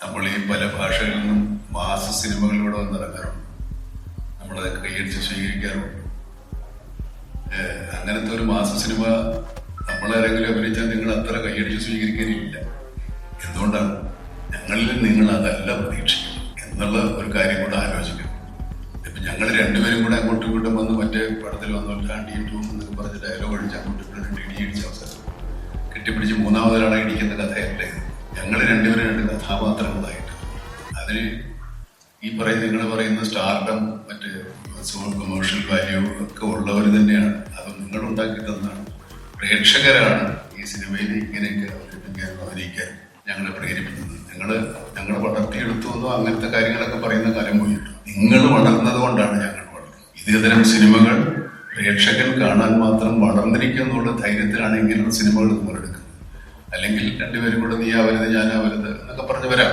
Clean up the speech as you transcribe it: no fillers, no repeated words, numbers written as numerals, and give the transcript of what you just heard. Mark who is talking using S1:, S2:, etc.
S1: നമ്മൾ ഈ പല ഭാഷകളിൽ നിന്നും മാസ സിനിമകളിലൂടെ വന്നിറങ്ങാറുണ്ട്. നമ്മളത് കൈയടിച്ച് സ്വീകരിക്കാറുണ്ട്. അങ്ങനത്തെ ഒരു മാസ സിനിമ നമ്മളാരെങ്കിലും അഭിനയിച്ചാൽ നിങ്ങൾ അത്ര കൈയടിച്ച് സ്വീകരിക്കാനില്ല. എന്തുകൊണ്ടാണ്? ഞങ്ങളിൽ നിങ്ങൾ അതല്ല പ്രതീക്ഷിക്കുന്നത് എന്നുള്ള ഒരു കാര്യം കൂടെ ആലോചിക്കണം. ഇപ്പൊ ഞങ്ങൾ രണ്ടുപേരും കൂടെ അങ്ങോട്ടും ഇങ്ങോട്ടും വന്ന് മറ്റേ പടത്തിൽ വന്നോട്ട് അടിയും ടൂം എന്നൊക്കെ പറഞ്ഞ് ഡയലോഗ് അടിച്ച് അങ്ങോട്ടും ഇങ്ങോട്ടും ഇടിയടിച്ച അവസരം കെട്ടിപ്പിടിച്ച് മൂന്നാമതൊരാളെ ഇടിക്കുന്ന കഥയല്ല ഇത്. ഞങ്ങൾ രണ്ടുപേരും രണ്ട് കഥാപാത്രങ്ങളായിട്ട് അതിന് ഈ നിങ്ങൾ പറയുന്ന സ്റ്റാർഡം മറ്റ് കൊമേഴ്ഷ്യൽ വാല്യൂ ഒക്കെ ഉള്ളവർ തന്നെയാണ്. അത് നിങ്ങൾ ഉണ്ടാക്കി തന്നാണ്. പ്രേക്ഷകരാണ് ഈ സിനിമയിൽ ഇങ്ങനെയൊക്കെ അവതരിപ്പിക്കാനും അഭിനയിക്കാനും ഞങ്ങളെ പ്രേരിപ്പിക്കുന്നത്. ഞങ്ങൾ വളർത്തിയെടുത്തു എന്നോ അങ്ങനത്തെ കാര്യങ്ങളൊക്കെ പറയുന്ന കാലം പോയിട്ട് നിങ്ങൾ വളർന്നത് കൊണ്ടാണ് ഞങ്ങൾ വളർന്നത്. ഇതേതരം സിനിമകൾ പ്രേക്ഷകൻ കാണാൻ മാത്രം വളർന്നിരിക്കും എന്നുള്ള ധൈര്യത്തിലാണെങ്കിലും സിനിമകൾ നമ്മൾ എടുക്കുന്നത്. അല്ലെങ്കിൽ രണ്ടുപേരും കൂടെ നീ ആവരുത് ഞാനാവരുത് എന്നൊക്കെ പറഞ്ഞ് വരാം.